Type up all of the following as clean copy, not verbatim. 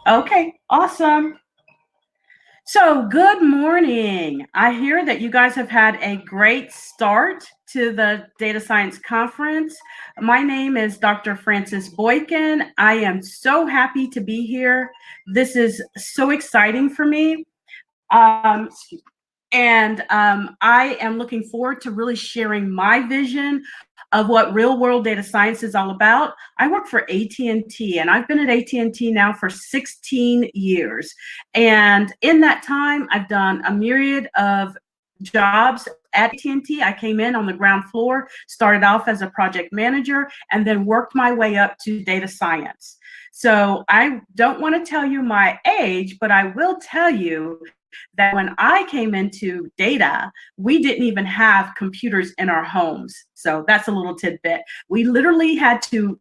Okay, awesome. So, good morning. I hear that you guys have had a great start to the data science conference. My name is Dr. Frances Boykin. I am so happy to be here. This is so exciting for me. And I am looking forward to really sharing my vision of what real world data science is all about. I work for AT&T, and I've been at AT&T now for 16 years. And in that time, I've done a myriad of jobs at AT&T. I came in on the ground floor, started off as a project manager, and then worked my way up to data science. So I don't want to tell you my age, but I will tell you that when I came into data, we didn't even have computers in our homes. So that's a little tidbit. We literally had to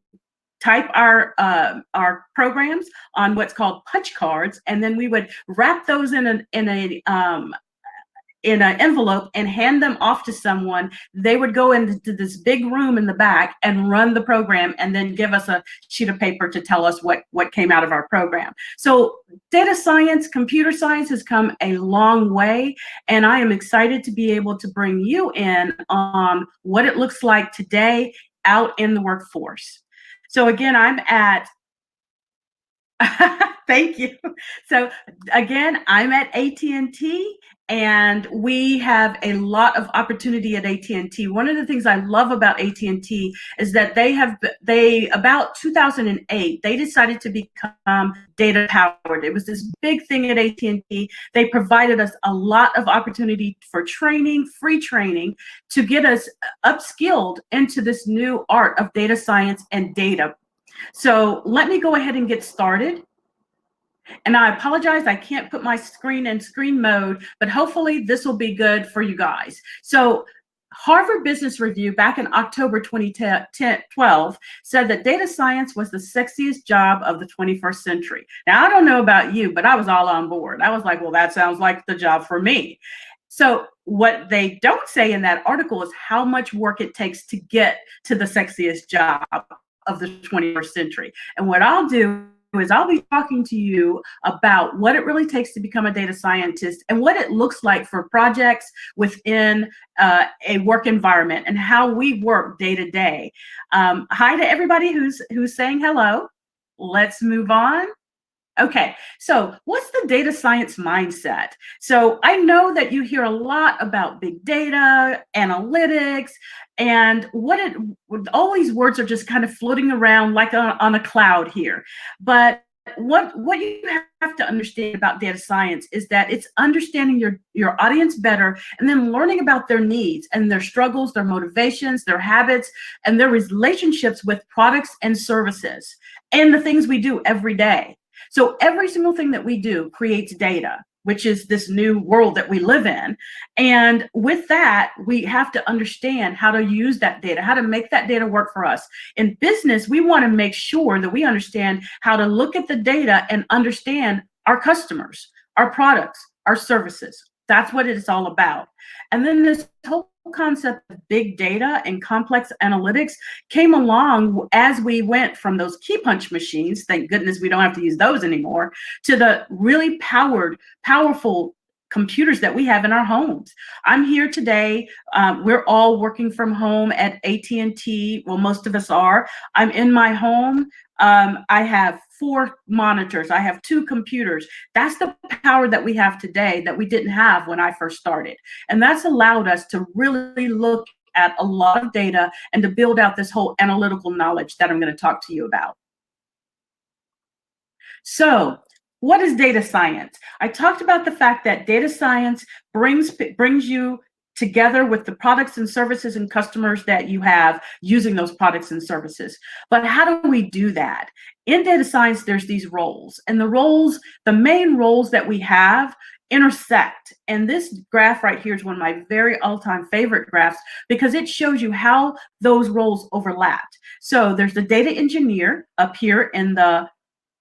type our programs on what's called punch cards, and then we would wrap those in an envelope and hand them off to someone. They would go into this big room in the back and run the program and then give us a sheet of paper to tell us what came out of our program. So data science, computer science has come a long way, and I am excited to be able to bring you in on what it looks like today out in the workforce. So again, I'm at thank you. So again, I'm at AT&T, and we have a lot of opportunity at AT&T. One of the things I love about AT&T is that they about 2008, they decided to become data powered. It was this big thing at AT&T. They provided us a lot of opportunity for training, free training, to get us upskilled into this new art of data science and data. So let me go ahead and get started. And I apologize, I can't put my screen in screen mode, but hopefully this will be good for you guys. So Harvard Business Review back in October 2012 said that data science was the sexiest job of the 21st century. Now, I don't know about you, but I was all on board. I was like, well, that sounds like the job for me. So what they don't say in that article is how much work it takes to get to the sexiest job of the 21st century. And what I'll do is I'll be talking to you about what it really takes to become a data scientist and what it looks like for projects within a work environment and how we work day to day. Hi to everybody who's saying hello. Let's move on. Okay, so what's the data science mindset? So I know that you hear a lot about big data, analytics, and all these words are just kind of floating around like on a cloud here. But what you have to understand about data science is that it's understanding your audience better and then learning about their needs and their struggles, their motivations, their habits, and their relationships with products and services and the things we do every day. So every single thing that we do creates data, which is this new world that we live in. And with that, we have to understand how to use that data, how to make that data work for us. In business, we want to make sure that we understand how to look at the data and understand our customers, our products, our services. That's what it's all about. And then this whole concept of big data and complex analytics came along as we went from those key punch machines, thank goodness we don't have to use those anymore, to the really powerful computers that we have in our homes. I'm here today. We're all working from home at AT&T. Well, most of us are. I'm in my home. I have 4 monitors. I have 2 computers. That's the power that we have today that we didn't have when I first started. And that's allowed us to really look at a lot of data and to build out this whole analytical knowledge that I'm going to talk to you about. So what is data science? I talked about the fact that data science brings you together with the products and services and customers that you have using those products and services. But how do we do that? In data science, there's these roles, and the main roles that we have intersect. And this graph right here is one of my very all-time favorite graphs because it shows you how those roles overlapped. So there's the data engineer up here in the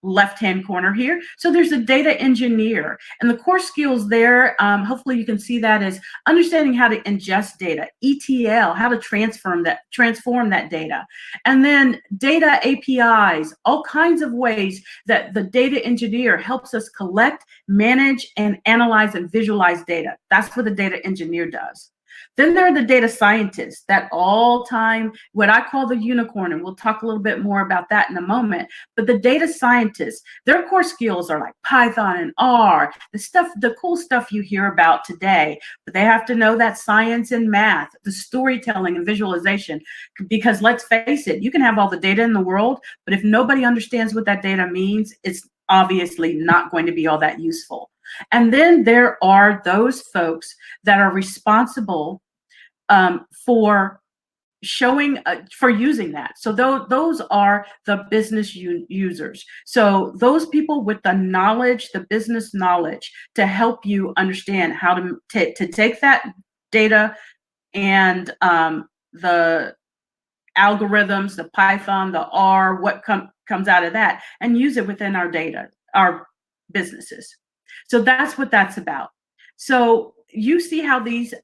left-hand corner here. So there's a data engineer, and the core skills there, hopefully you can see that, is understanding how to ingest data, ETL, how to transform that data, and then data APIs, all kinds of ways that the data engineer helps us collect, manage, and analyze and visualize data. That's what the data engineer does. Then there are the data scientists, that all-time, what I call the unicorn, and we'll talk a little bit more about that in a moment. But the data scientists, their core skills are like Python and R, the cool stuff you hear about today. But they have to know that science and math, the storytelling and visualization, because let's face it, you can have all the data in the world, but if nobody understands what that data means, it's obviously not going to be all that useful. And then there are those folks that are responsible for showing, for using that. So those are the business users. So those people with the knowledge, the business knowledge, to help you understand how to take that data and the algorithms, the Python, the R, what comes out of that, and use it within our data, our businesses. So that's what that's about. So you see how these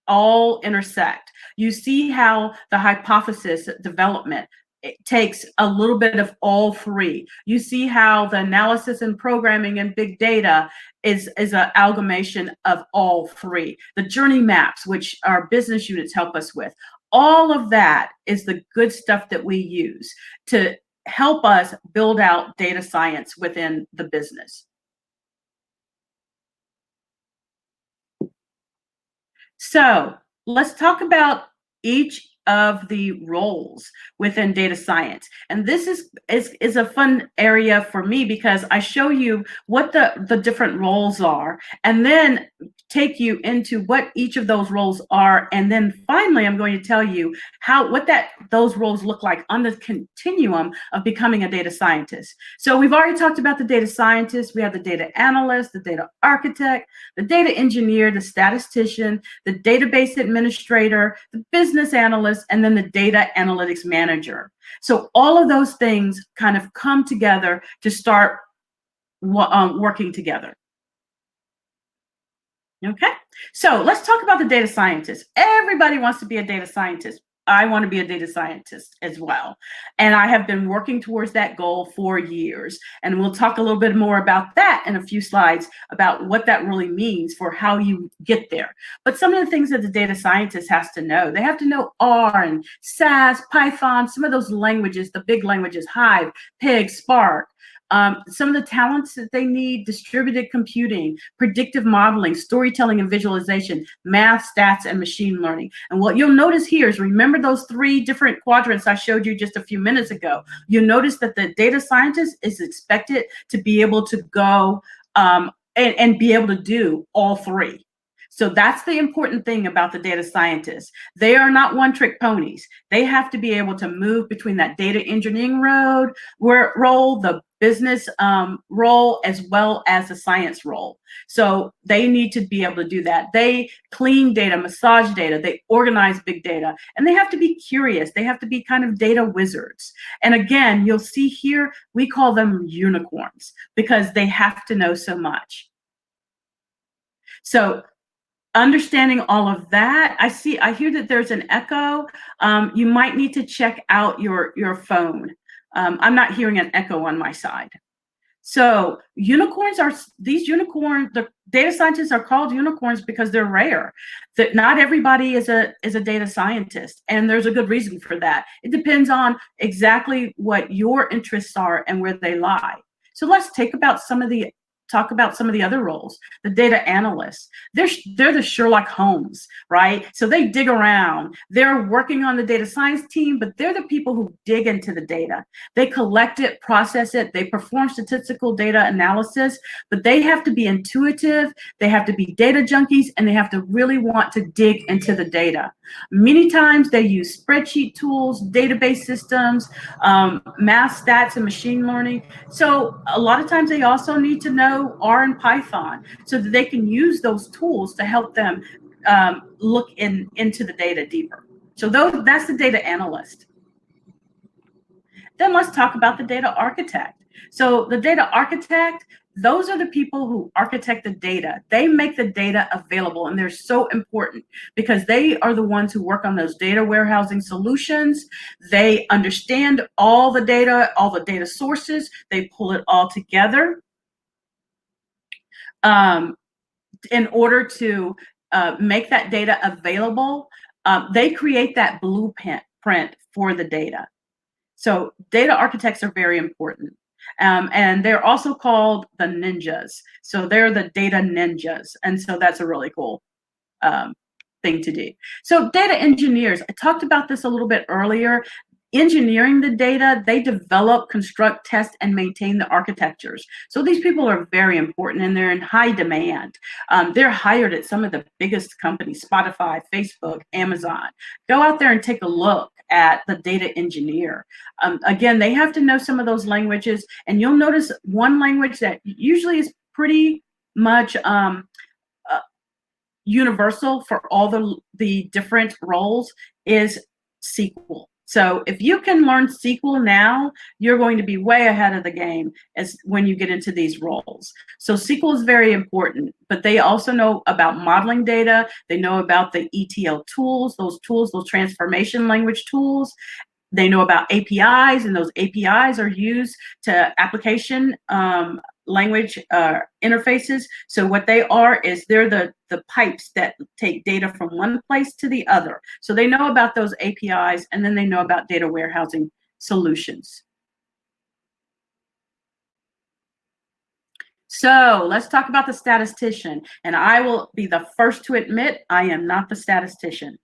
all intersect. You see how the hypothesis development, it takes a little bit of all three. You see how the analysis and programming and big data is an amalgamation of all three. The journey maps, which our business units help us with, all of that is the good stuff that we use to help us build out data science within the business. So let's talk about each of the roles within data science. And this is a fun area for me, because I show you what the different roles are, and then take you into what each of those roles are. And then finally, I'm going to tell you what those roles look like on the continuum of becoming a data scientist. So we've already talked about the data scientist. We have the data analyst, the data architect, the data engineer, the statistician, the database administrator, the business analyst, and then the data analytics manager. So all of those things kind of come together to start working together. Okay, so let's talk about the data scientist. Everybody wants to be a data scientist. I want to be a data scientist as well. And I have been working towards that goal for years. And we'll talk a little bit more about that in a few slides, about what that really means for how you get there. But some of the things that the data scientist has to know, they have to know R and SAS, Python, some of those languages, the big languages, Hive, Pig, Spark. Some of the talents that they need: distributed computing, predictive modeling, storytelling and visualization, math, stats, and machine learning. And what you'll notice here is, remember those three different quadrants I showed you just a few minutes ago? You'll notice that the data scientist is expected to be able to go and be able to do all three. So that's the important thing about the data scientists. They are not one-trick ponies. They have to be able to move between that data engineering role, the business role, as well as the science role. So they need to be able to do that. They clean data, massage data, they organize big data, and they have to be curious. They have to be kind of data wizards. And again, you'll see here, we call them unicorns, because they have to know so much. So understanding all of that, I hear that there's an echo. You might need to check out your phone. I'm not hearing an echo on my side. So the data scientists are called unicorns because they're rare. That not everybody is a data scientist, and there's a good reason for that. It depends on exactly what your interests are and where they lie. So let's talk about some of the other roles. The data analysts, they're the Sherlock Holmes, right? So they dig around. They're working on the data science team, but they're the people who dig into the data. They collect it, process it, they perform statistical data analysis, but they have to be intuitive, they have to be data junkies, and they have to really want to dig into the data. Many times they use spreadsheet tools, database systems, math, stats, and machine learning. So a lot of times they also need to know R and Python, so that they can use those tools to help them look into the data deeper. So that's the data analyst. Then let's talk about the data architect. So the data architect, those are the people who architect the data. They make the data available, and they're so important because they are the ones who work on those data warehousing solutions. They understand all the data sources. They pull it all together in order to make that data available. They create that blueprint for the data. So data architects are very important. And they're also called the ninjas. So they're the data ninjas. And so that's a really cool um, thing to do. So data engineers, I talked about this a little bit earlier. Engineering the data, they develop, construct, test, and maintain the architectures. So these people are very important and they're in high demand. They're hired at some of the biggest companies, Spotify, Facebook, Amazon. Go out there and take a look at the data engineer. Again, they have to know some of those languages, and you'll notice one language that usually is pretty much universal for all the different roles is SQL. So if you can learn SQL now, you're going to be way ahead of the game as when you get into these roles. So SQL is very important, but they also know about modeling data. They know about the ETL tools, those transformation language tools. They know about APIs, and those APIs are used to application language interfaces. So what they are is they're the pipes that take data from one place to the other. So they know about those APIs, and then they know about data warehousing solutions. So let's talk about the statistician. And I will be the first to admit I am not the statistician.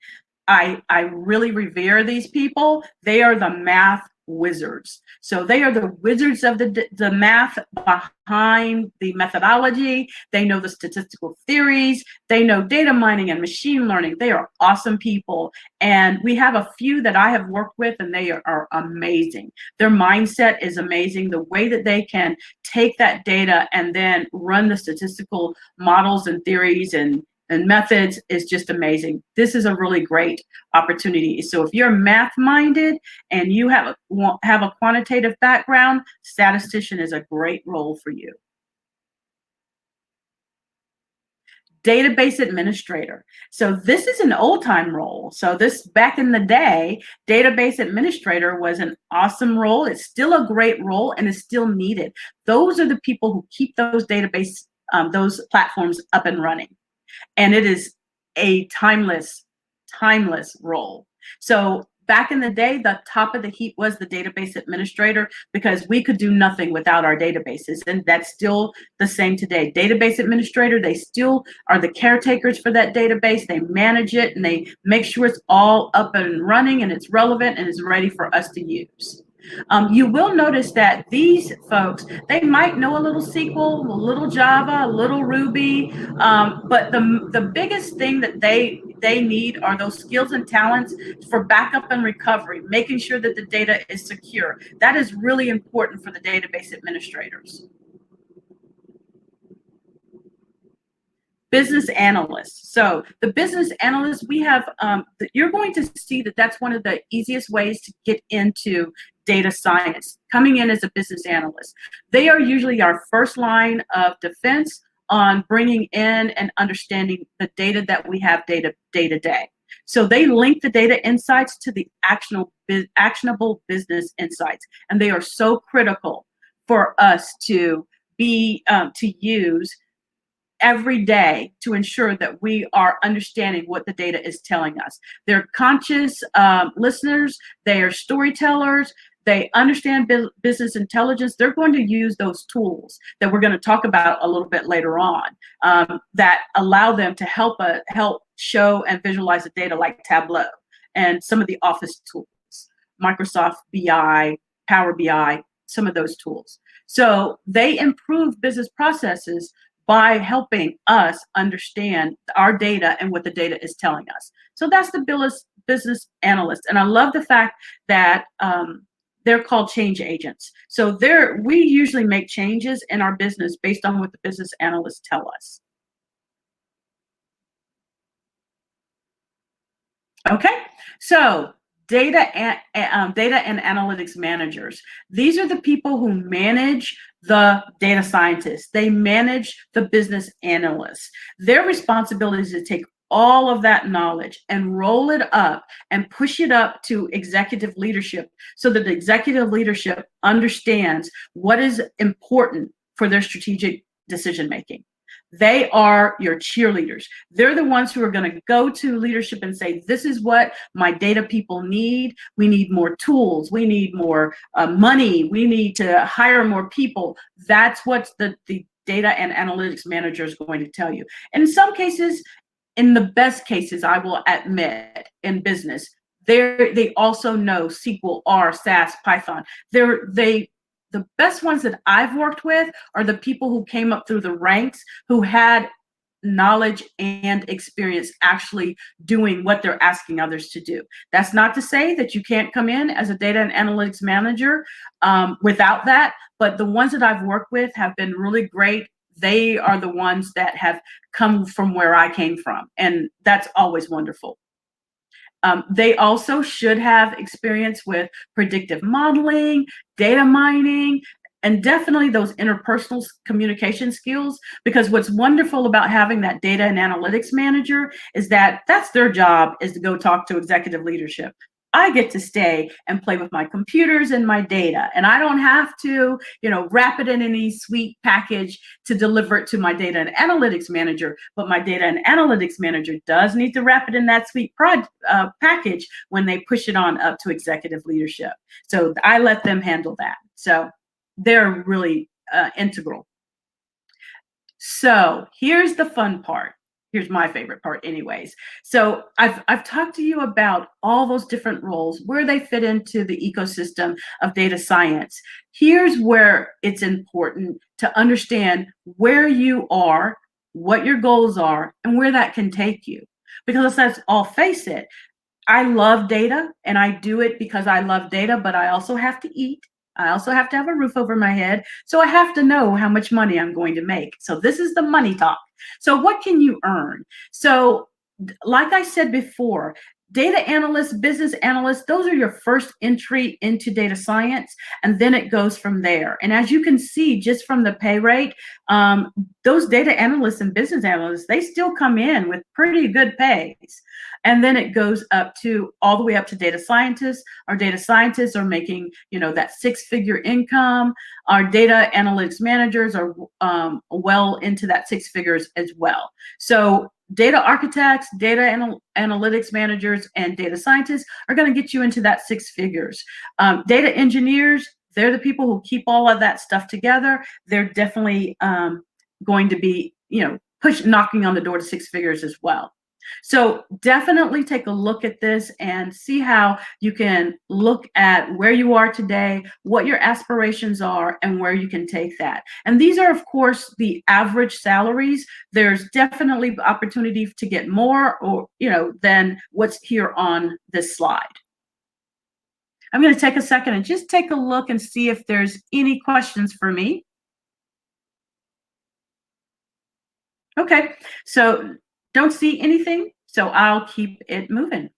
I really revere these people. They are the math wizards. So they are the wizards of the math behind the methodology. They know the statistical theories. They know data mining and machine learning. They are awesome people. And we have a few that I have worked with, and they are amazing. Their mindset is amazing. The way that they can take that data and then run the statistical models and theories and methods is just amazing. This is a really great opportunity. So if you're math minded and you have a quantitative background, statistician is a great role for you. Database administrator. So this is an old time role. So this back in the day, database administrator was an awesome role. It's still a great role and is still needed. Those are the people who keep those those platforms up and running. And it is a timeless role. So back in the day, the top of the heap was the database administrator because we could do nothing without our databases. And that's still the same today. Database administrator, they still are the caretakers for that database. They manage it and they make sure it's all up and running and it's relevant and is ready for us to use. You will notice that these folks, they might know a little SQL, a little Java, a little Ruby, but the biggest thing that they need are those skills and talents for backup and recovery, making sure that the data is secure. That is really important for the database administrators. Business analysts. So the business analysts, we have, you're going to see that that's one of the easiest ways to get into data science, coming in as a business analyst. They are usually our first line of defense on bringing in and understanding the data that we have day to day. So they link the data insights to the actionable business insights, and they are so critical for us to be to use every day to ensure that we are understanding what the data is telling us. They're conscious listeners, they are storytellers, they understand business intelligence. They're going to use those tools that we're going to talk about a little bit later on that allow them to help show and visualize the data, like Tableau and some of the Office tools, Microsoft BI, Power BI, some of those tools. So they improve business processes by helping us understand our data and what the data is telling us. So that's the business analyst. And I love the fact that they're called change agents. So we usually make changes in our business based on what the business analysts tell us. Okay, so data and analytics managers. These are the people who manage the data scientists. They manage the business analysts. Their responsibility is to take all of that knowledge and roll it up and push it up to executive leadership so that the executive leadership understands what is important for their strategic decision making. They are your cheerleaders. They're the ones who are going to go to leadership and say, this is what my data people need. We need more tools. We need more money. We need to hire more people. That's what the data and analytics manager is going to tell you. And in some cases, in the best cases, I will admit, in business, they also know SQL, R, SAS, Python. The best ones that I've worked with are the people who came up through the ranks, who had knowledge and experience actually doing what they're asking others to do. That's not to say that you can't come in as a data and analytics manager without that, but the ones that I've worked with have been really great. They are the ones that have come from where I came from, and that's always wonderful. They also should have experience with predictive modeling, data mining, and definitely those interpersonal communication skills, because what's wonderful about having that data and analytics manager is that that's their job, is to go talk to executive leadership. I get to stay and play with my computers and my data, and I don't have to, wrap it in any sweet package to deliver it to my data and analytics manager. But my data and analytics manager does need to wrap it in that sweet package when they push it on up to executive leadership. So I let them handle that. So they're really integral. So here's the fun part. Here's my favorite part anyways. So I've talked to you about all those different roles, where they fit into the ecosystem of data science. Here's where it's important to understand where you are, what your goals are, and where that can take you. Because let's all face it, I love data, and I do it because I love data, but I also have to eat. I also have to have a roof over my head. So I have to know how much money I'm going to make. So this is the money talk. So what can you earn? So like I said before, data analysts, business analysts, those are your first entry into data science, and then it goes from there. And as you can see, just from the pay rate, those data analysts and business analysts, they still come in with pretty good pays. And then it goes up to all the way up to data scientists. Our data scientists are making, that six-figure income. Our data analytics managers are well into that six figures as well. So data architects, data analytics managers, and data scientists are going to get you into that six figures. Data engineers, they're the people who keep all of that stuff together. They're definitely going to be, knocking on the door to six figures as well. So definitely take a look at this and see how you can look at where you are today, what your aspirations are, and where you can take that. And these are, of course, the average salaries. There's definitely opportunity to get more, or than what's here on this slide. I'm going to take a second and just take a look and see if there's any questions for me. Okay, so don't see anything, so I'll keep it moving.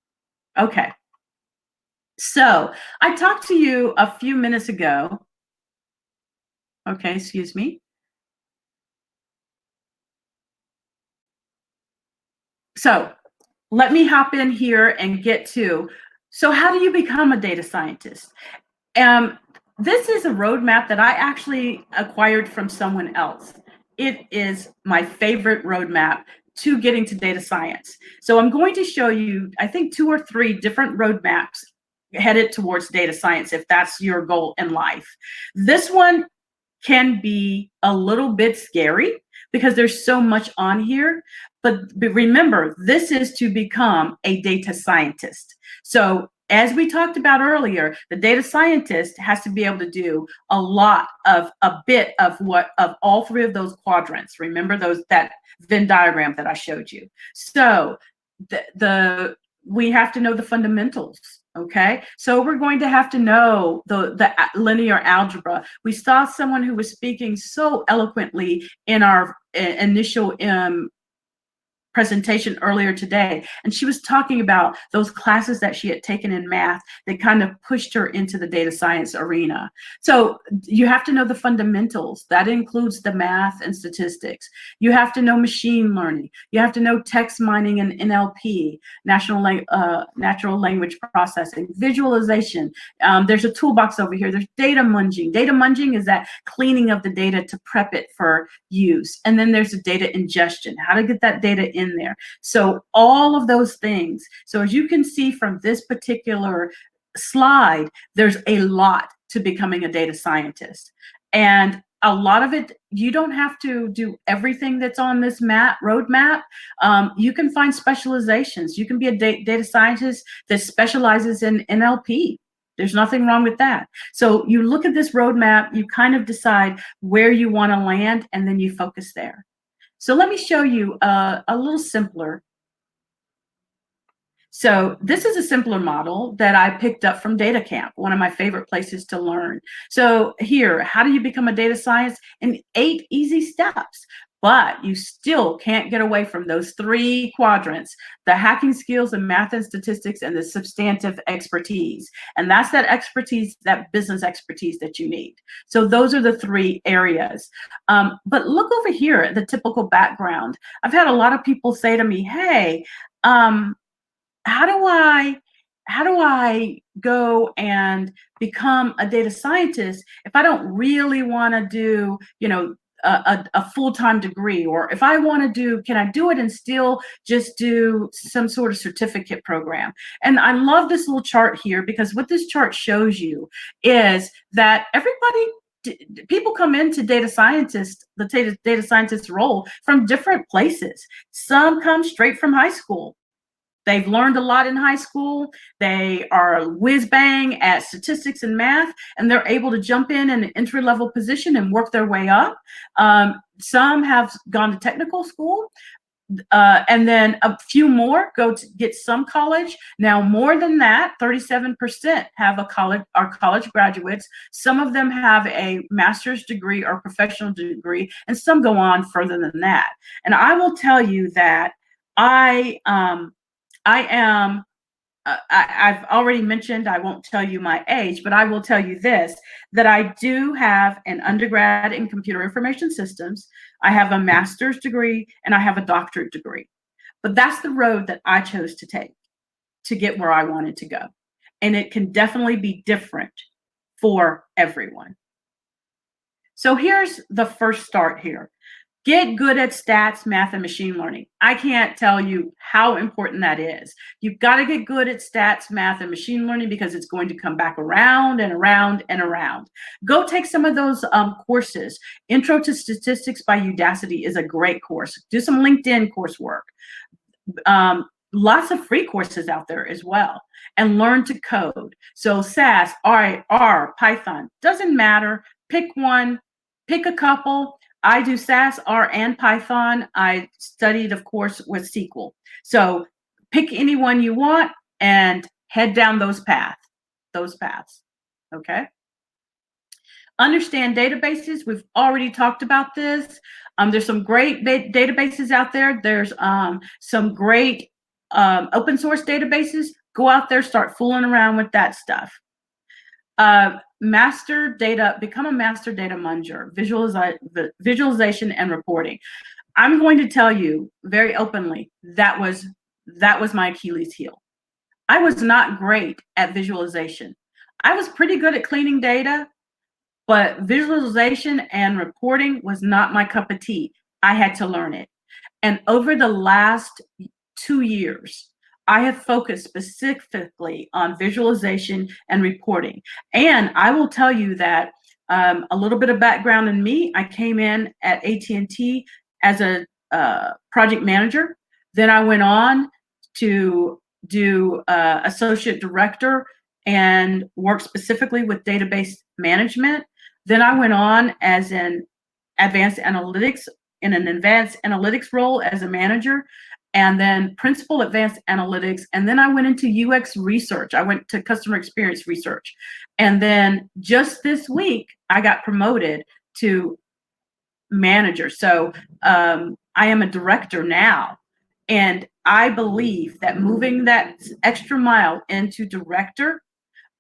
Okay, so I talked to you a few minutes ago. Okay, excuse me. So let me hop in here and get to, so how do you become a data scientist? This is a roadmap that I actually acquired from someone else. It is my favorite roadmap to getting to data science. So I'm going to show you, I think, 2 or 3 different roadmaps headed towards data science if that's your goal in life. This one can be a little bit scary because there's so much on here, but remember, this is to become a data scientist. So as we talked about earlier, the data scientist has to be able to do a bit of all 3 of those quadrants. Remember that Venn diagram that I showed you. So we have to know the fundamentals. Okay, so we're going to have to know the linear algebra. We saw someone who was speaking so eloquently in our initial presentation earlier today, and she was talking about those classes that she had taken in math that kind of pushed her into the data science arena. So you have to know the fundamentals. That includes the math and statistics. You have to know machine learning. You have to know text mining and NLP, natural language processing, visualization. There's a toolbox over here. There's data munging. Data munging is that cleaning of the data to prep it for use. And then there's the data ingestion, how to get that data in there. So all of those things. So as you can see from this particular slide, there's a lot to becoming a data scientist. And a lot of it, you don't have to do everything that's on this roadmap. You can find specializations. You can be a data scientist that specializes in NLP. There's nothing wrong with that. So you look at this roadmap, you kind of decide where you want to land, and then you focus there. So let me show you a little simpler. So this is a simpler model that I picked up from Data Camp, one of my favorite places to learn. So here, how do you become a data scientist? In 8 easy steps. But you still can't get away from those 3 quadrants: the hacking skills, the math and statistics, and the substantive expertise. And that's that expertise, that business expertise that you need. So those are the 3 areas. But look over here at the typical background. I've had a lot of people say to me, hey, how do I go and become a data scientist if I don't really want to do, a full-time degree? Or if I want to do, can I do it and still just do some sort of certificate program? And I love this little chart here, because what this chart shows you is that people come into the data scientist role from different places. Some come straight from high school. They've learned a lot in high school. They are whiz bang at statistics and math, and they're able to jump in an entry-level position and work their way up. Some have gone to technical school, and then a few more go to get some college. Now, more than that, 37% are college graduates. Some of them have a master's degree or professional degree, and some go on further than that. And I will tell you that I've already mentioned, I won't tell you my age, but I will tell you this, that I do have an undergrad in computer information systems. I have a master's degree, and I have a doctorate degree. But that's the road that I chose to take to get where I wanted to go. And it can definitely be different for everyone. So here's the first start here. Get good at stats, math, and machine learning. I can't tell you how important that is. You've got to get good at stats, math, and machine learning, because it's going to come back around and around and around. Go take some of those courses. Intro to Statistics by Udacity is a great course. Do some LinkedIn coursework. Lots of free courses out there as well. And learn to code. So SAS, R, Python, doesn't matter. Pick one, pick a couple. I do SAS, R, and Python. I studied, of course, with SQL. So pick any one you want and head down those paths. Okay? Understand databases. We've already talked about this. There's some great databases out there. There's some great open source databases. Go out there, start fooling around with that stuff. Master data, become a master data munger, visualization and reporting. I'm going to tell you very openly, that was my Achilles heel. I was not great at visualization. I was pretty good at cleaning data, but visualization and reporting was not my cup of tea. I had to learn it. And over the last 2 years, I have focused specifically on visualization and reporting. And I will tell you that a little bit of background in me, I came in at AT&T as a project manager. Then I went on to do associate director and work specifically with database management. Then I went on as an advanced analytics role as a manager, and then principal advanced analytics. And then I went into UX research. I went to customer experience research. And then just this week, I got promoted to manager. So I am a director now. And I believe that moving that extra mile into director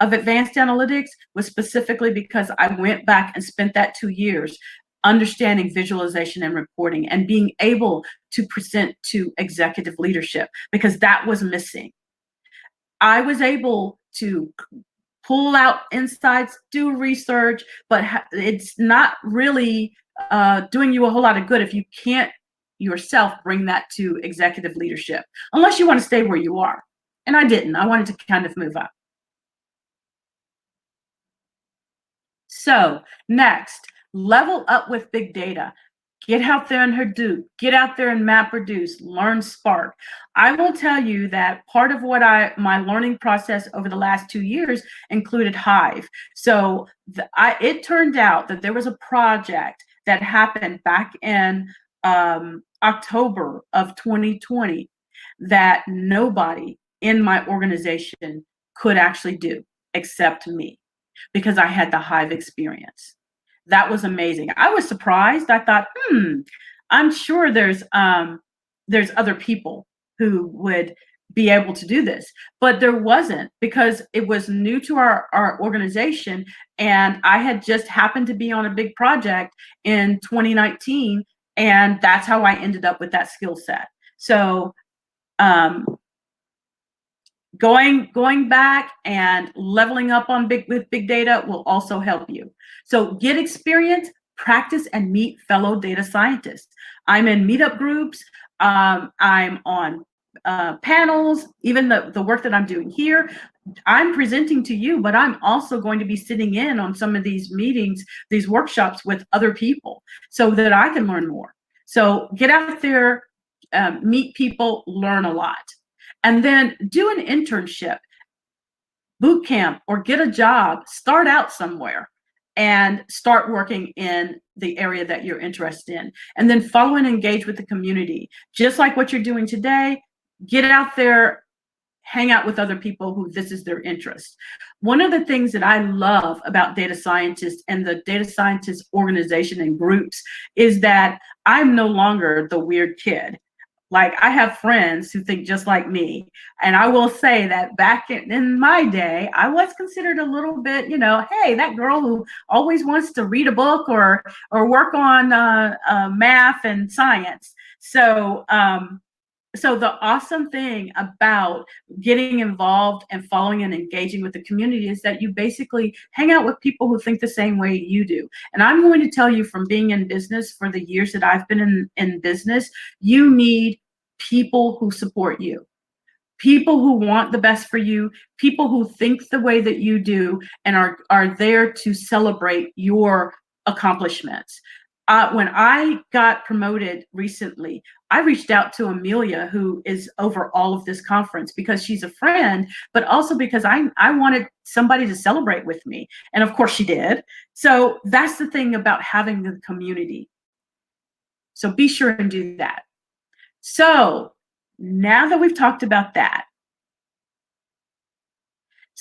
of advanced analytics was specifically because I went back and spent that 2 years understanding visualization and reporting and being able to present to executive leadership, because that was missing. I was able to pull out insights, do research, but it's not really doing you a whole lot of good if you can't yourself bring that to executive leadership, unless you want to stay where you are. And I didn't. I wanted to kind of move up. So next, level up with big data. Get out there in Hadoop, get out there and MapReduce, learn Spark. I will tell you that part of what my learning process over the last 2 years included Hive. So it turned out that there was a project that happened back in October of 2020 that nobody in my organization could actually do except me, because I had the Hive experience. That was amazing. I was surprised. I thought, I'm sure there's other people who would be able to do this, but there wasn't, because it was new to our organization, and I had just happened to be on a big project in 2019, and that's how I ended up with that skill set. So going back and leveling up on with big data will also help you. So get experience, practice, and meet fellow data scientists. I'm in meetup groups. I'm on panels. Even the work that I'm doing here, I'm presenting to you, but I'm also going to be sitting in on some of these meetings, these workshops with other people, so that I can learn more. So get out there, meet people, learn a lot. And then do an internship, boot camp, or get a job. Start out somewhere and start working in the area that you're interested in. And then follow and engage with the community. Just like what you're doing today, get out there, hang out with other people who this is their interest. One of the things that I love about data scientists and the data scientist organization and groups is that I'm no longer the weird kid. Like, I have friends who think just like me. And I will say that back in my day, I was considered a little bit, hey, that girl who always wants to read a book or work on math and science. So the awesome thing about getting involved and following and engaging with the community is that you basically hang out with people who think the same way you do. And I'm going to tell you, from being in business for the years that I've been in business, you need people who support you, people who want the best for you, people who think the way that you do and are there to celebrate your accomplishments. When I got promoted recently, I reached out to Amelia, who is over all of this conference, because she's a friend, but also because I wanted somebody to celebrate with me. And of course she did. So that's the thing about having the community. So be sure and do that. So now that we've talked about that,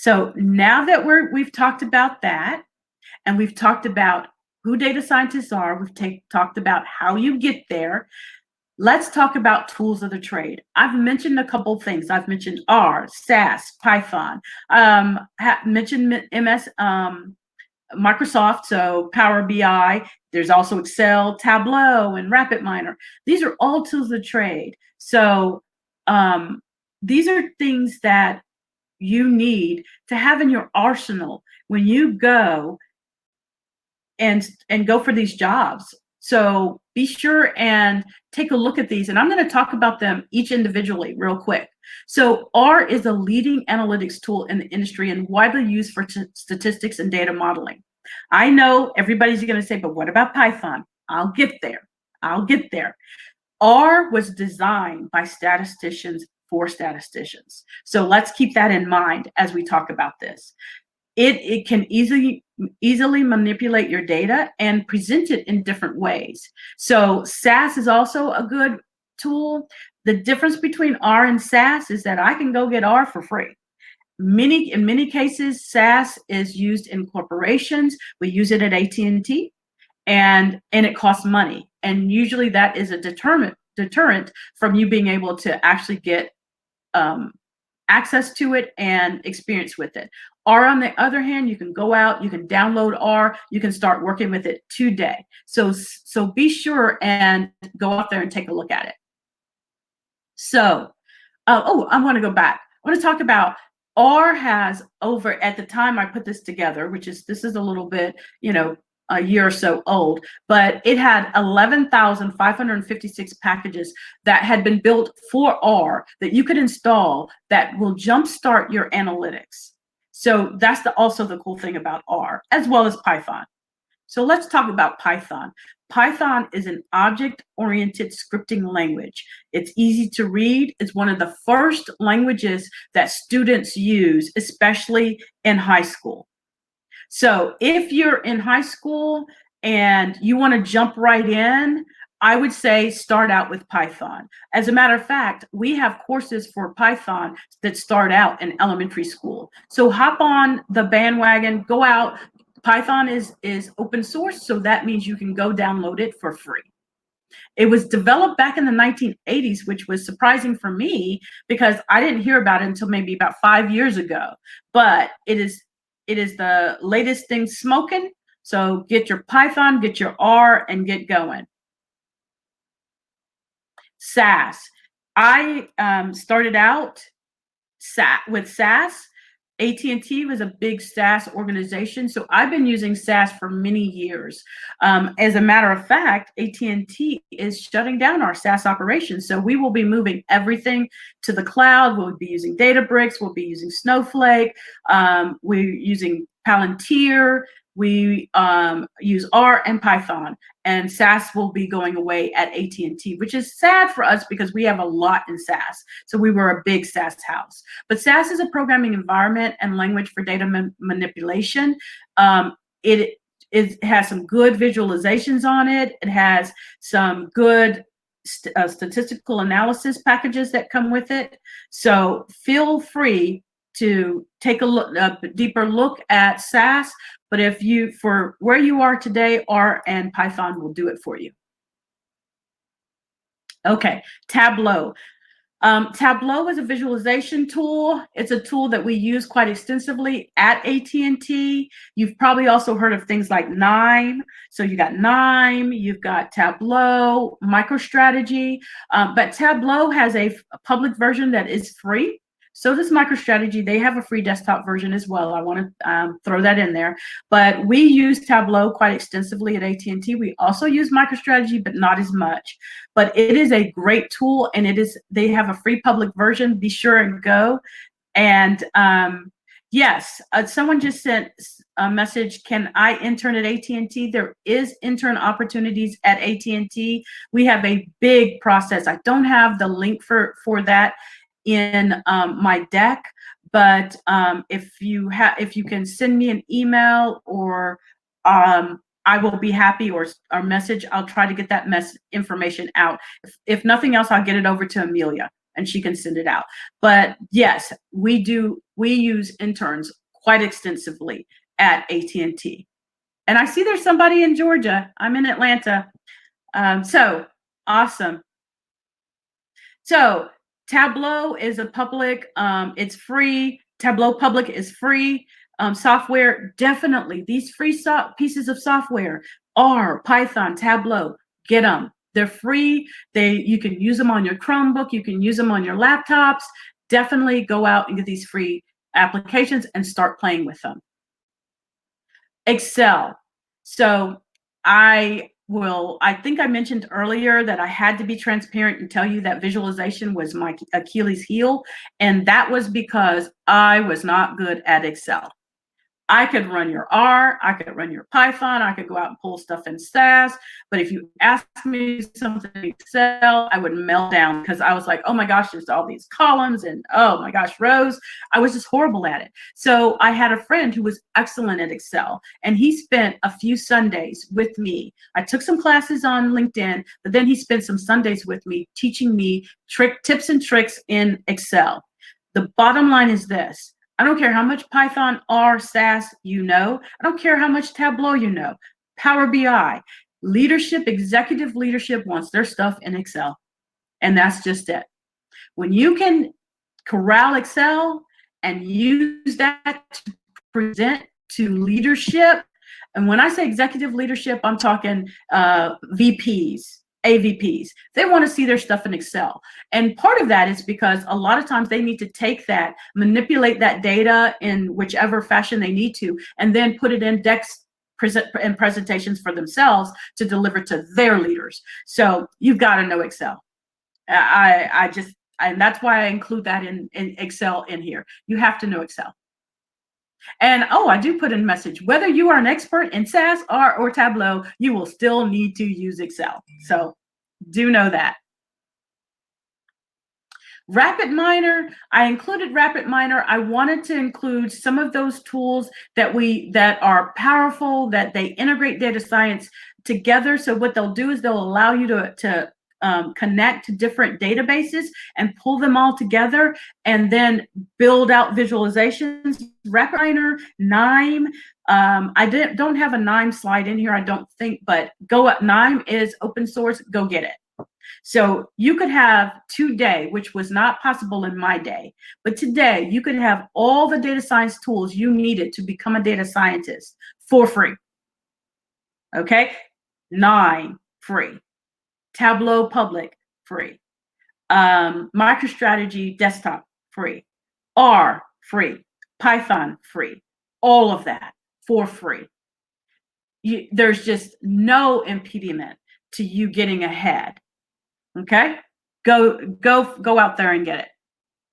we've talked about that, and we've talked about who data scientists are, we've talked about how you get there. Let's talk about tools of the trade. I've mentioned a couple things. I've mentioned R, SAS, Python, mentioned Microsoft, so Power BI. There's also Excel, Tableau, and RapidMiner. These are all tools of the trade. So these are things that you need to have in your arsenal when you go and go for these jobs. So be sure and take a look at these. And I'm going to talk about them each individually real quick. So R is a leading analytics tool in the industry and widely used for statistics and data modeling. I know everybody's going to say, but what about Python? I'll get there. R was designed by statisticians for statisticians. So let's keep that in mind as we talk about this. It can easily manipulate your data and present it in different ways. So SAS is also a good tool. The difference between R and SAS is that I can go get R for free. In many cases, SAS is used in corporations. We use it at AT&T, and it costs money. And usually that is a deterrent deterrent from you being able to actually get access to it and experience with it. R, on the other hand, you can go out, you can download R, you can start working with it today. So be sure and go out there and take a look at it. So, I want to go back. I want to talk about R has over, at the time I put this together, this is a little bit, a year or so old, but it had 11,556 packages that had been built for R that you could install that will jumpstart your analytics. So that's also the cool thing about R, as well as Python. So let's talk about Python. Python is an object-oriented scripting language. It's easy to read. It's one of the first languages that students use, especially in high school. So if you're in high school and you want to jump right in, I would say start out with Python. As a matter of fact, we have courses for Python that start out in elementary school. So hop on the bandwagon, go out. Python is open source, so that means you can go download it for free. It was developed back in the 1980s, which was surprising for me because I didn't hear about it until maybe about 5 years ago. But it is the latest thing smoking. So get your Python, get your R, and get going. SAS. I started out with SAS. AT&T was a big SAS organization, so I've been using SAS for many years. As a matter of fact, AT&T is shutting down our SAS operations, so we will be moving everything to the cloud. We'll be using Databricks, we'll be using Snowflake, we're using Palantir, we use R and Python, and SAS will be going away at AT&T, which is sad for us because we have a lot in SAS. So we were a big SAS house. But SAS is a programming environment and language for data manipulation. It has some good visualizations on it. It has some good statistical analysis packages that come with it. So feel free to take a deeper look at SAS. But for where you are today, R and Python will do it for you. Okay, Tableau. Tableau is a visualization tool. It's a tool that we use quite extensively at AT&T. You've probably also heard of things like KNIME. So you got KNIME, you've got Tableau, MicroStrategy, but Tableau has a public version that is free. So does MicroStrategy. They have a free desktop version as well. I want to throw that in there. But we use Tableau quite extensively at AT&T. We also use MicroStrategy, but not as much. But it is a great tool, and they have a free public version. Be sure and go. And yes, someone just sent a message. Can I intern at AT&T? There is intern opportunities at AT&T. We have a big process. I don't have the link for that in my deck, but if you can send me an email or I will be happy, or message, I'll try to get that information out. If nothing else, I'll get it over to Amelia and she can send it out. But yes, we use interns quite extensively at AT&T. And I see there's somebody in Georgia. I'm in Atlanta. So awesome. So Tableau is a public, it's free. Tableau Public is free software. Definitely, these free pieces of software, R, Python, Tableau, get them. They're free. You can use them on your Chromebook. You can use them on your laptops. Definitely go out and get these free applications and start playing with them. Excel. So I think I mentioned earlier that I had to be transparent and tell you that visualization was my Achilles heel. And that was because I was not good at Excel. I could run your R, I could run your Python, I could go out and pull stuff in SAS, but if you asked me something in Excel, I would melt down because I was like, oh my gosh, there's all these columns and oh my gosh, rows. I was just horrible at it. So I had a friend who was excellent at Excel, and he spent a few Sundays with me. I took some classes on LinkedIn, but then he spent some Sundays with me teaching me tips and tricks in Excel. The bottom line is this. I don't care how much Python, R, SAS you know. I don't care how much Tableau you know. Power BI, executive leadership wants their stuff in Excel. And that's just it. When you can corral Excel and use that to present to leadership, and when I say executive leadership, I'm talking VPs, AVPs. They want to see their stuff in Excel. And part of that is because a lot of times they need to take that, manipulate that data in whichever fashion they need to, and then put it in decks and presentations for themselves to deliver to their leaders. So you've got to know Excel. And that's why I include that in Excel in here. You have to know Excel. And I do put in message, whether you are an expert in SAS or Tableau, you will still need to use Excel. So do know that. RapidMiner, I included RapidMiner. I wanted to include some of those tools that are powerful, that they integrate data science together. So what they'll do is they'll allow you to connect to different databases and pull them all together and then build out visualizations. RapidMiner, KNIME. I don't have a KNIME slide in here, I don't think, but KNIME is open source. Go get it. So you could have today, which was not possible in my day, but today you could have all the data science tools you needed to become a data scientist for free. Okay, KNIME free, Tableau public free, MicroStrategy desktop free, R free, Python free, all of that for free. There's just no impediment to you getting ahead. Okay, go out there and get it.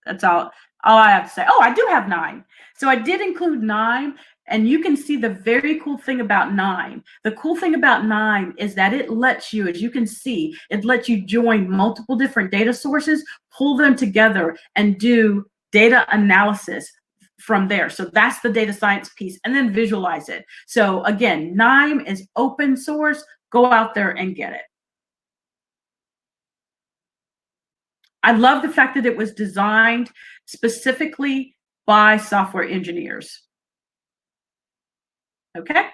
That's all I have to say. I do have KNIME. So I did include KNIME, and you can see the very cool thing about KNIME. The cool thing about KNIME is that it lets you, as you can see, it lets you join multiple different data sources, pull them together, and do data analysis from there. So that's the data science piece, and then visualize it. So again, KNIME is open source. Go out there and get it. I love the fact that it was designed specifically by software engineers. Okay,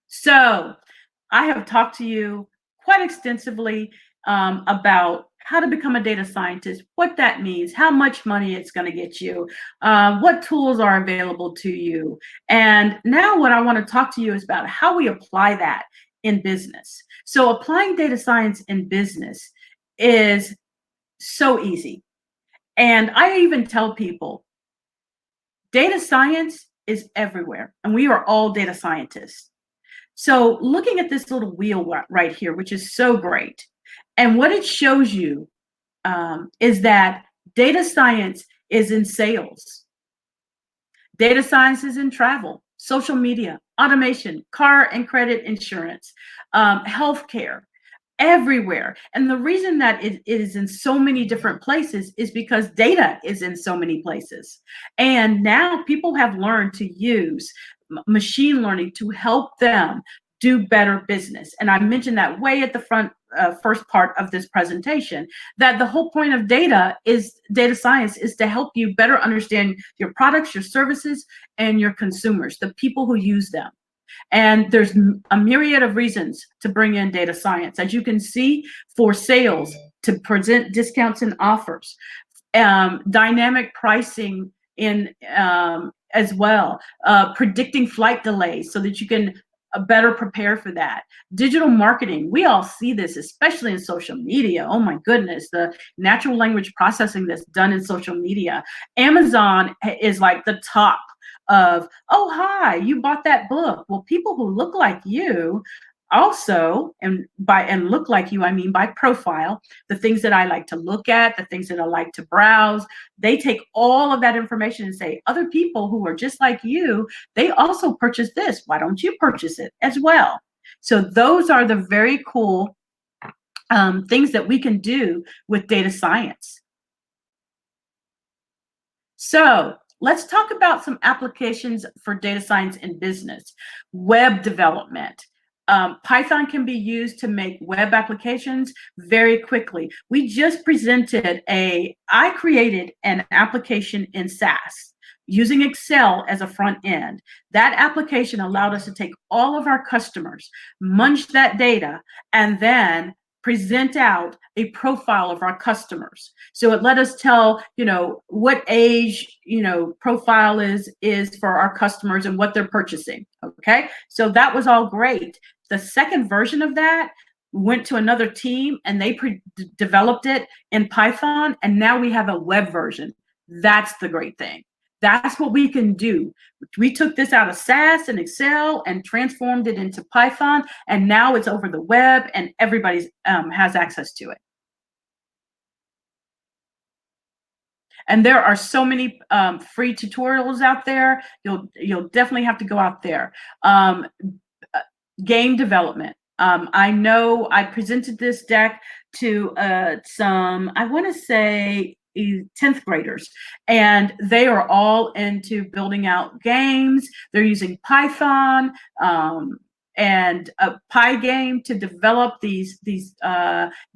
so I have talked to you quite extensively about how to become a data scientist, what that means, how much money it's going to get you, what tools are available to you. And now what I want to talk to you is about how we apply that in business. So applying data science in business is so easy. And I even tell people, data science is everywhere, and we are all data scientists. So looking at this little wheel right here, which is so great, and what it shows you is that data science is in sales. Data science is in travel, social media, automation, car and credit insurance, healthcare, everywhere. And the reason that it is in so many different places is because data is in so many places. And now people have learned to use machine learning to help them do better business. And I mentioned that way at the front, first part of this presentation, that the whole point of data science is to help you better understand your products, your services, and your consumers, the people who use them. And there's a myriad of reasons to bring in data science. As you can see, for sales, to present discounts and offers, dynamic pricing in as well, predicting flight delays so that you can better prepare for that. Digital marketing, we all see this, especially in social media. Oh my goodness, the natural language processing that's done in social media. Amazon is like the top of, oh, hi, you bought that book. Well, people who look like you also, and look like you, I mean by profile, the things that I like to look at, the things that I like to browse, they take all of that information and say, other people who are just like you, they also purchase this. Why don't you purchase it as well? So those are the very cool things that we can do with data science. So let's talk about some applications for data science in business. Web development. Python can be used to make web applications very quickly. We just presented I created an application in SAS using Excel as a front end. That application allowed us to take all of our customers, munch that data, and then present out a profile of our customers. So it let us tell, what age, profile is for our customers and what they're purchasing. Okay. So that was all great. The second version of that went to another team and they developed it in Python. And now we have a web version. That's the great thing. That's what we can do. We took this out of SAS and Excel and transformed it into Python, and now it's over the web and everybody has access to it. And there are so many free tutorials out there. You'll definitely have to go out there. Game development. I know I presented this deck to some, I want to say, 10th graders, and they are all into building out games. They're using Python and a Pygame to develop these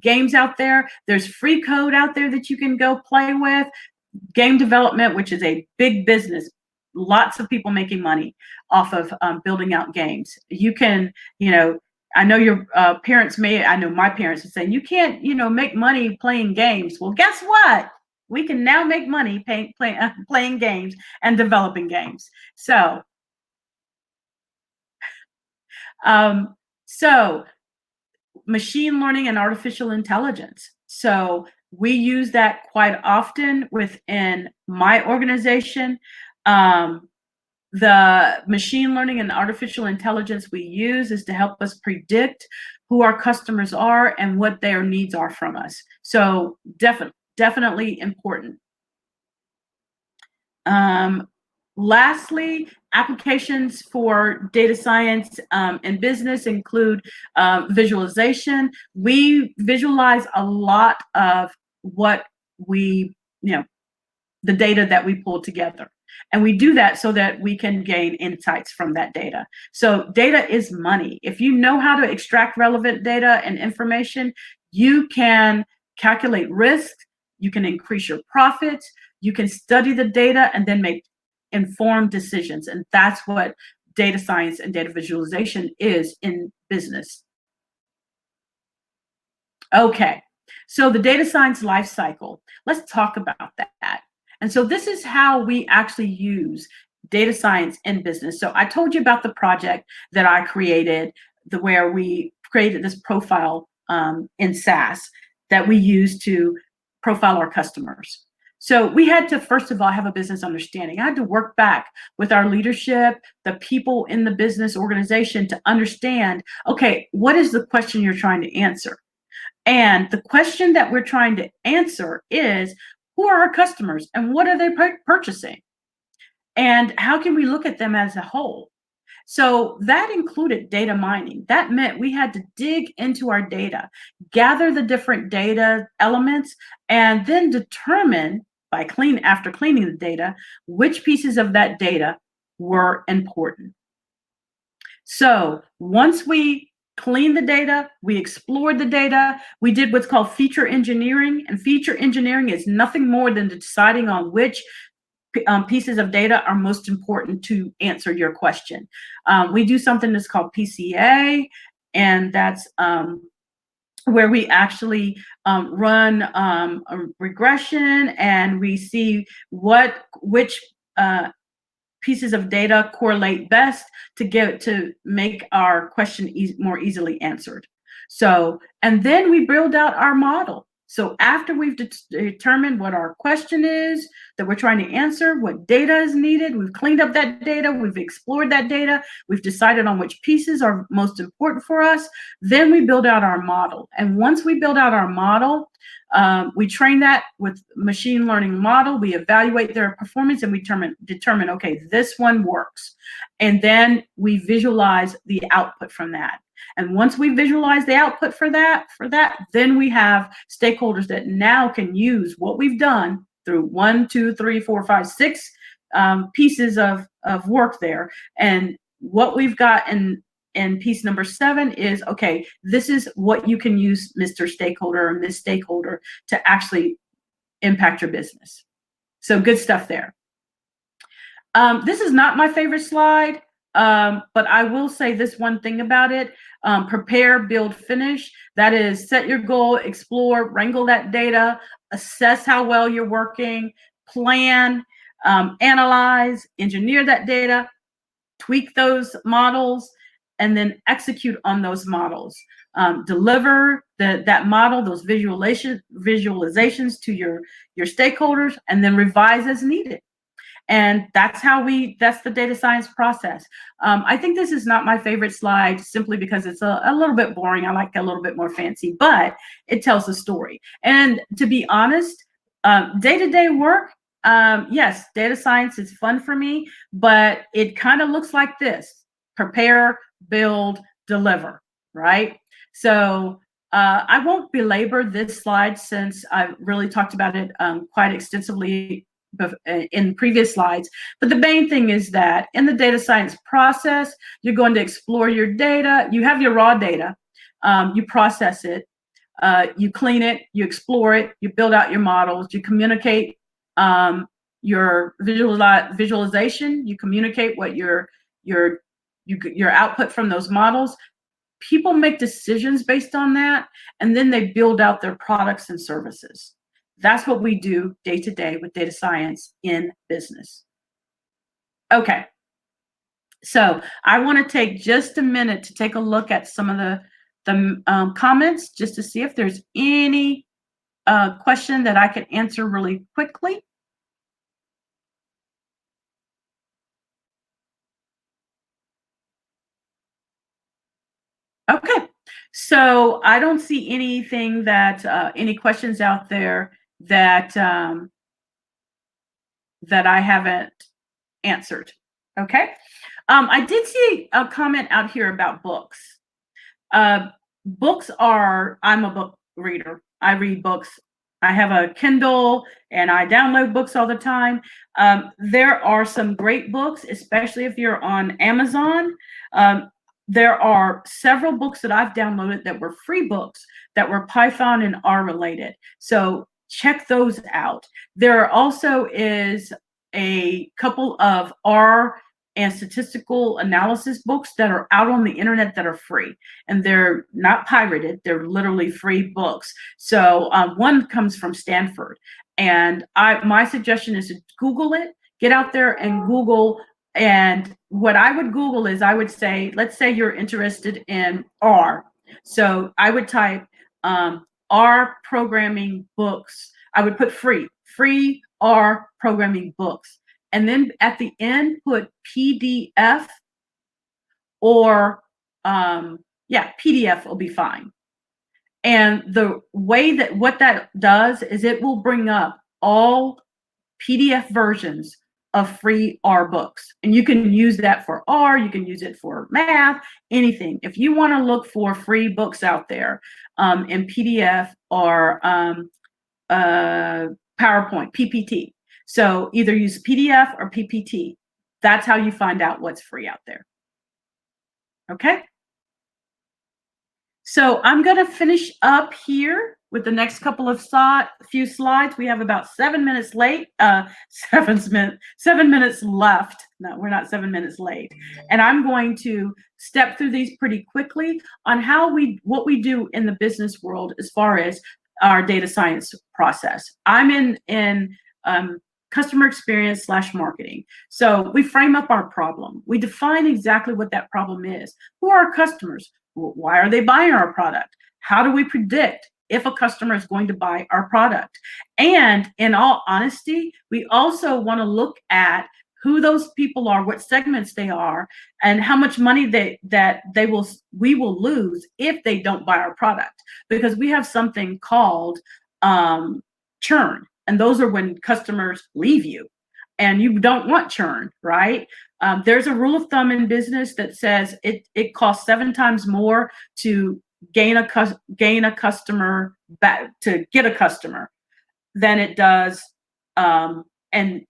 games out there. There's free code out there that you can go play with. Game development, which is a big business, lots of people making money off of building out games. You can, I know your parents I know my parents are saying, you can't, make money playing games. Well, guess what? We can now make money playing games and developing games. So, machine learning and artificial intelligence. So we use that quite often within my organization. The machine learning and artificial intelligence we use is to help us predict who our customers are and what their needs are from us. So definitely important. Lastly, applications for data science and business include visualization. We visualize a lot of what the data that we pull together. And we do that so that we can gain insights from that data. So data is money. If you know how to extract relevant data and information, you can calculate risk, you can increase your profits, you can study the data and then make informed decisions. And that's what data science and data visualization is in business. Okay, so the data science life cycle, let's talk about that. And so this is how we actually use data science in business. So I told you about the project that I created, where we created this profile in SAS that we use to profile our customers. So we had to, first of all, have a business understanding. I had to work back with our leadership, the people in the business organization, to understand, okay, what is the question you're trying to answer? And the question that we're trying to answer is, who are our customers and what are they purchasing? And how can we look at them as a whole? So that included data mining. That meant we had to dig into our data, gather the different data elements, and then determine, after cleaning the data, which pieces of that data were important. So once we cleaned the data, we explored the data, we did what's called feature engineering. And feature engineering is nothing more than deciding on which pieces of data are most important to answer your question. We do something that's called PCA, and that's where we actually run a regression, and we see which pieces of data correlate best to make our question more easily answered. So, and then we build out our model. So after we've determined what our question is that we're trying to answer, what data is needed, we've cleaned up that data, we've explored that data, we've decided on which pieces are most important for us, then we build out our model. And once we build out our model, we train that with machine learning model, we evaluate their performance, and we determine, okay, this one works. And then we visualize the output from that. And once we visualize the output for that, then we have stakeholders that now can use what we've done through 1, 2, 3, 4, 5, 6 pieces of work there. And what we've got in piece number 7 is, okay, this is what you can use, Mr. Stakeholder or Ms. Stakeholder, to actually impact your business. So good stuff there. This is not my favorite slide, but I will say this one thing about it. prepare, build, finish. That is set your goal, explore, wrangle that data, assess how well you're working, plan, analyze, engineer that data, tweak those models, and then execute on those models. Deliver that model, those visualizations to your stakeholders, and then revise as needed. And that's the data science process. I think this is not my favorite slide simply because it's a little bit boring. I like a little bit more fancy, but it tells the story. And to be honest, day-to-day work, yes, data science is fun for me, but it kind of looks like this: prepare, build, deliver, right? So I won't belabor this slide since I've really talked about it quite extensively in previous slides. But the main thing is that in the data science process, you're going to explore your data. You have your raw data, you process it, you clean it, you explore it, you build out your models, you communicate your visualization, you communicate what your output from those models. People make decisions based on that, and then they build out their products and services. That's what we do day to day with data science in business. Okay, so I want to take just a minute to take a look at some of the comments just to see if there's any question that I can answer really quickly. Okay, so I don't see anything that any questions out there that that I haven't answered. Okay, I did see a comment out here about books. Books are, I'm a book reader. I read books. I have a Kindle and I download books all the time. There are some great books, especially if you're on Amazon. There are several books that I've downloaded that were free books that were Python and R related. So check those out. There also is a couple of R and statistical analysis books that are out on the internet that are free, and they're not pirated. They're literally free books. So one comes from Stanford, and my suggestion is to Google it. Get out there and Google. And what I would Google is, I would say, let's say you're interested in R. So I would type R programming books. I would put free R programming books. And then at the end, put PDF or, PDF will be fine. And the way that what that does is it will bring up all PDF versions of free R books. And you can use that for R, you can use it for math, anything. If you want to look for free books out there in PDF or PowerPoint, PPT. So either use PDF or PPT. That's how you find out what's free out there. Okay. So I'm going to finish up here with the next couple of few slides. We have about 7 minutes late, 7 minutes left. No, we're not 7 minutes late. And I'm going to step through these pretty quickly on what we do in the business world as far as our data science process. I'm in customer experience / marketing. So we frame up our problem. We define exactly what that problem is. Who are our customers? Why are they buying our product? How do we predict if a customer is going to buy our product? And in all honesty, we also want to look at who those people are, what segments they are, and how much money we will lose if they don't buy our product. Because we have something called churn, and those are when customers leave you, and you don't want churn, right? There's a rule of thumb in business that says it costs 7 times more to gain a customer back, to get a customer, than it does and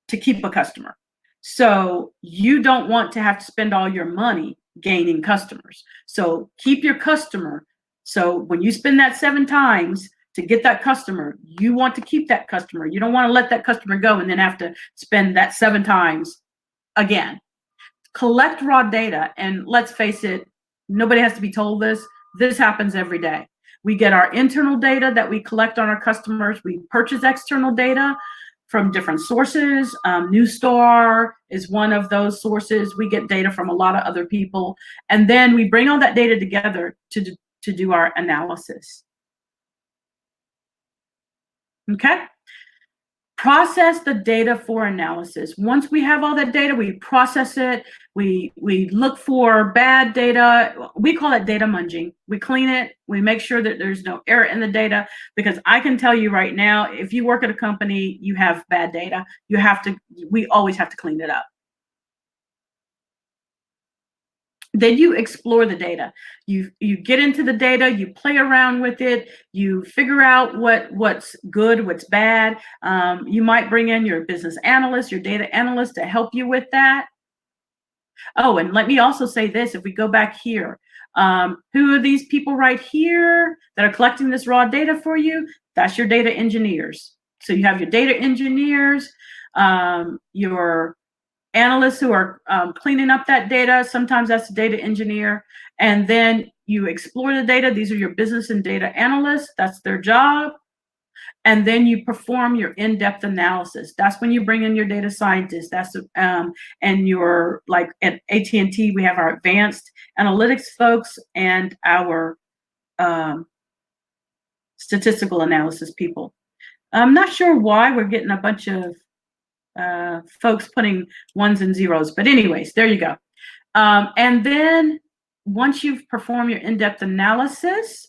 to keep a customer. So you don't want to have to spend all your money gaining customers. So keep your customer. So when you spend that 7 times to get that customer, you want to keep that customer. You don't want to let that customer go and then have to spend that 7 times again. Collect raw data, and let's face it, Nobody has to be told this. This happens every day. We get our internal data that we collect on our customers. We purchase external data from different sources. Newstar is one of those sources. We get data from a lot of other people. And then we bring all that data together to do our analysis. Okay? Process the data for analysis. Once we have all that data, we process it. We look for bad data. We call it data munging. We clean it. We make sure that there's no error in the data, because I can tell you right now, if you work at a company, you have bad data. We always have to clean it up. Then you explore the data. You get into the data, you play around with it, you figure out what's good, what's bad. You might bring in your business analyst, your data analyst to help you with that. Oh, and let me also say this, if we go back here, who are these people right here that are collecting this raw data for you? That's your data engineers. So you have your data engineers, your analysts who are cleaning up that data. Sometimes that's the data engineer. And then you explore the data. These are your business and data analysts. That's their job. And then you perform your in-depth analysis. That's when you bring in your data scientists. That's and your, like at AT&T, we have our advanced analytics folks and our statistical analysis people. I'm not sure why we're getting a bunch of folks putting ones and zeros, but anyways, there you go. And then once you've performed your in-depth analysis,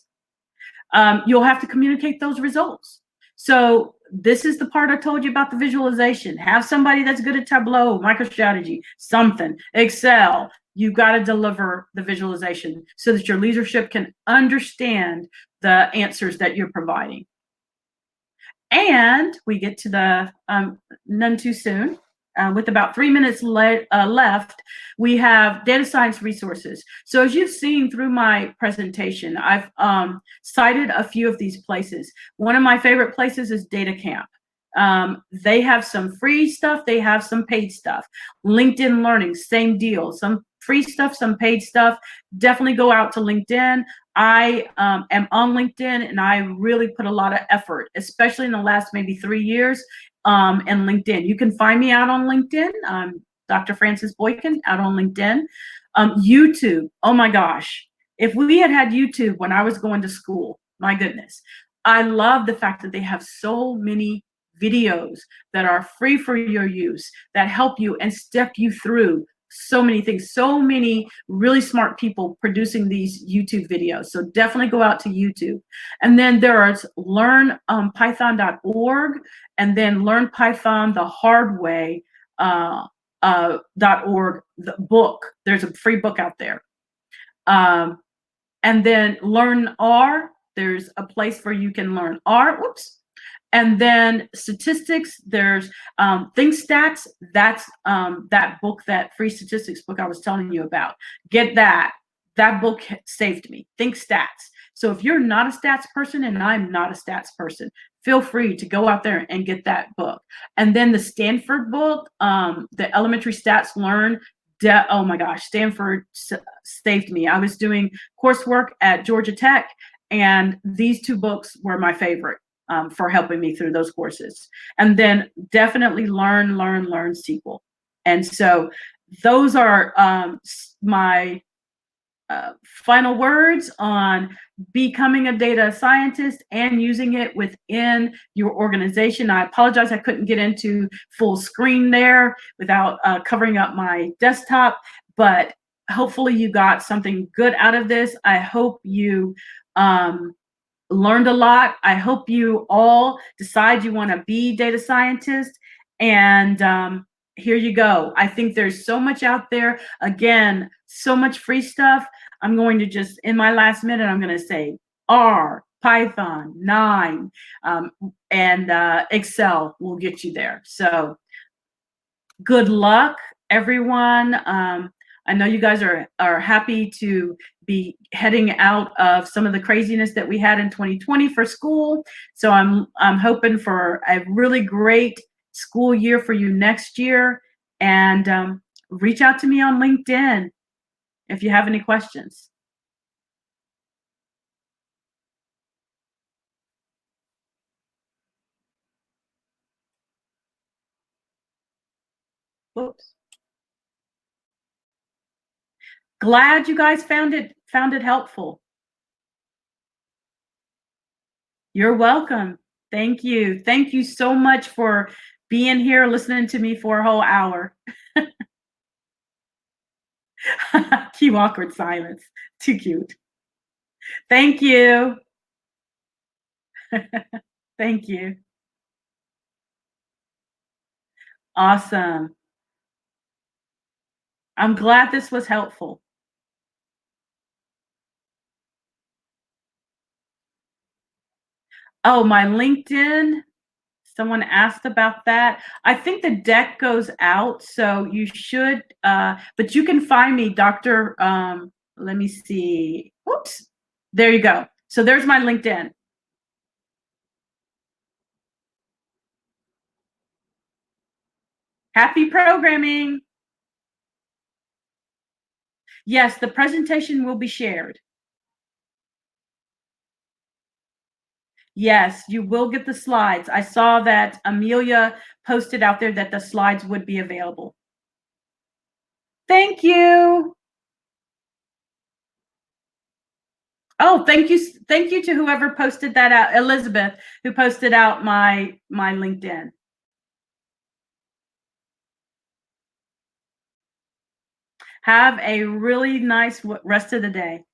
you'll have to communicate those results. So this is the part I told you about the visualization. Have somebody that's good at Tableau, MicroStrategy, something, Excel. You've got to deliver the visualization so that your leadership can understand the answers that you're providing. And we get to the none too soon. With about 3 minutes left, we have data science resources. So as you've seen through my presentation, I've cited a few of these places. One of my favorite places is Data Camp. They have some free stuff. They have some paid stuff. LinkedIn Learning, same deal. Some free stuff, some paid stuff. Definitely go out to LinkedIn. I am on LinkedIn, and I really put a lot of effort, especially in the last maybe 3 years, in LinkedIn. You can find me out on LinkedIn. Dr. Frances Boykin out on LinkedIn. YouTube, oh my gosh. If we had had YouTube when I was going to school, my goodness. I love the fact that they have so many videos that are free for your use, that help you and step you through so many things, so many really smart people producing these YouTube videos. So definitely go out to YouTube. And then there's learnpython.org, and then Learn Python the Hard Way .org, the book. There's a free book out there. And then Learn R, there's a place where you can learn R. Whoops. And then statistics, there's ThinkStats. That's that book, that free statistics book I was telling you about. Get that. That book saved me. ThinkStats. So if you're not a stats person, and I'm not a stats person, feel free to go out there and get that book. And then the Stanford book, the Elementary Stats Learn. Oh my gosh, Stanford saved me. I was doing coursework at Georgia Tech, and these two books were my favorite. For helping me through those courses. And then definitely learn SQL. And so those are my final words on becoming a data scientist and using it within your organization. I apologize I couldn't get into full screen there without covering up my desktop, but hopefully you got something good out of this. I hope you learned a lot. I hope you all decide you want to be data scientists, and here you go. I think there's so much out there. Again, so much free stuff. I'm going to just, in my last minute, I'm going to say R, Python, 9, and Excel will get you there. So good luck, everyone. I know you guys are happy to be heading out of some of the craziness that we had in 2020 for school. So I'm hoping for a really great school year for you next year. And reach out to me on LinkedIn if you have any questions. Whoops. Glad you guys found it helpful. You're welcome. Thank you. Thank you so much for being here, listening to me for a whole hour. Keep awkward silence. Too cute. Thank you. Thank you. Awesome. I'm glad this was helpful. Oh, my LinkedIn, someone asked about that. I think the deck goes out, so you should, but you can find me, Dr. Let me see. Oops. There you go. So there's my LinkedIn. Happy programming. Yes, the presentation will be shared. Yes, you will get the slides. I saw that Amelia posted out there that the slides would be available. Thank you. Oh, thank you. Thank you to whoever posted that out, Elizabeth, who posted out my LinkedIn. Have a really nice rest of the day.